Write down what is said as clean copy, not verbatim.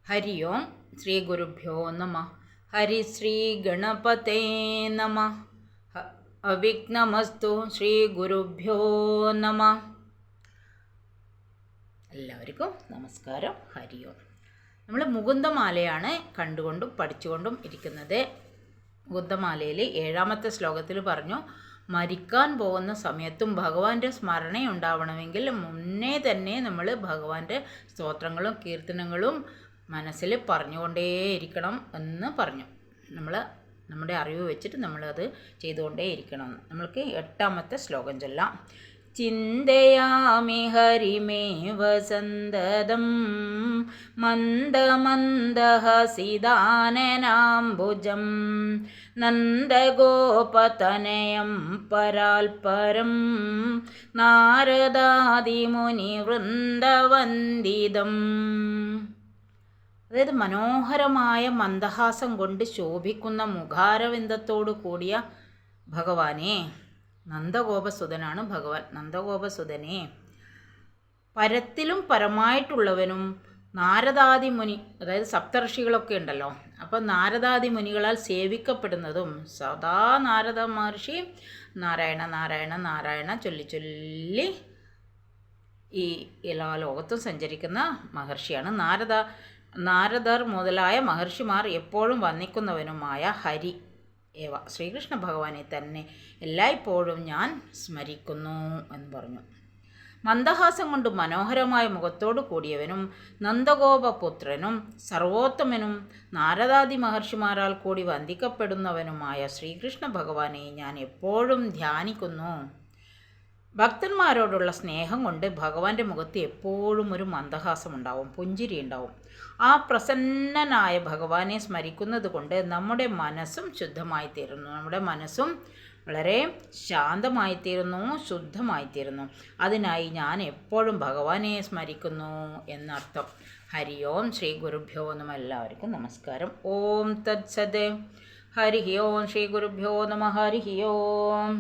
ഹരി ഓം ശ്രീ ഗുരുഭ്യോ നമ. ഹരി ശ്രീ ഗണപതേ നമ. അവിഘ്നമസ്തു. ശ്രീ ഗുരുഭ്യോ നമ. എല്ലാവർക്കും നമസ്കാരം. ഹരി ഓം. നമ്മൾ മുകുന്ദമാലയാണ് കണ്ടുകൊണ്ടും പഠിച്ചുകൊണ്ടും ഇരിക്കുന്നത്. മുകുന്ദമാലയിൽ 7ാമത്തെ ശ്ലോകത്തിൽ പറഞ്ഞു, മരിക്കാൻ പോകുന്ന സമയത്തും ഭഗവാന്റെ സ്മരണയുണ്ടാവണമെങ്കിൽ മുന്നേ തന്നെ നമ്മൾ ഭഗവാന്റെ സ്തോത്രങ്ങളും കീർത്തനങ്ങളും മനസ്സിൽ പറഞ്ഞുകൊണ്ടേയിരിക്കണം എന്ന് പറഞ്ഞു. നമ്മുടെ അറിവ് വെച്ചിട്ട് നമ്മളത് ചെയ്തുകൊണ്ടേയിരിക്കണം. നമ്മൾക്ക് 8ാമത്തെ ശ്ലോകം ചൊല്ലാം. ചിന്തയാമി ഹരിമേവ സന്തതം മന്ദമന്ദഹസിതാനനാംബുജം നന്ദഗോപതനയം പരാൽപരം നാരദാദിമുനിവൃന്ദവന്ദിതം. അതായത് മനോഹരമായ മന്ദഹാസം കൊണ്ട് ശോഭിക്കുന്ന മുഖാരവിന്ദത്തോടു കൂടിയ ഭഗവാനെ, നന്ദഗോപസുതനാണ് ഭഗവാൻ. നന്ദഗോപസുതനെ പരത്തിലും പരമായിട്ടുള്ളവനും നാരദാദി മുനി, അതായത് സപ്തർഷികളൊക്കെ ഉണ്ടല്ലോ, അപ്പം നാരദാദി മുനികളാൽ സേവിക്കപ്പെടുന്നതും സദാ നാരദ മഹർഷി നാരായണ നാരായണ നാരായണ ചൊല്ലി ചൊല്ലി ഈ എല്ലാ ലോകത്തും സഞ്ചരിക്കുന്ന മഹർഷിയാണ്. നാരദർ മുതലായ മഹർഷിമാർ എപ്പോഴും വന്ദിക്കുന്നവനുമായ ഹരി ഏവ ശ്രീകൃഷ്ണ ഭഗവാനെ തന്നെ എല്ലായ്പ്പോഴും ഞാൻ സ്മരിക്കുന്നു എന്ന് പറഞ്ഞു. മന്ദഹാസം കൊണ്ട് മനോഹരമായ മുഖത്തോടു കൂടിയവനും നന്ദഗോപപുത്രനും സർവോത്തമനും നാരദാദി മഹർഷിമാരാൽ കൂടി വന്ദിക്കപ്പെടുന്നവനുമായ ശ്രീകൃഷ്ണ ഭഗവാനെ ഞാൻ എപ്പോഴും ധ്യാനിക്കുന്നു. ഭക്തന്മാരോടുള്ള സ്നേഹം കൊണ്ട് ഭഗവാന്റെ മുഖത്ത് എപ്പോഴും ഒരു മന്ദഹാസമുണ്ടാവും, പുഞ്ചിരി ഉണ്ടാവും. ആ പ്രസന്നനായ ഭഗവാനെ സ്മരിക്കുന്നത് കൊണ്ട് നമ്മുടെ മനസ്സും ശുദ്ധമായിത്തീരുന്നു. നമ്മുടെ മനസ്സും വളരെ ശാന്തമായിത്തീരുന്നു, ശുദ്ധമായിത്തീരുന്നു. അതിനായി ഞാൻ എപ്പോഴും ഭഗവാനെ സ്മരിക്കുന്നു എന്നർത്ഥം. ഹരി ഓം ശ്രീ ഗുരുഭ്യോ നമ. എല്ലാവർക്കും നമസ്കാരം. ഓം തത്സത്. ഹരി ഓം ശ്രീ ഗുരുഭ്യോ നമ. ഹരി ഓം.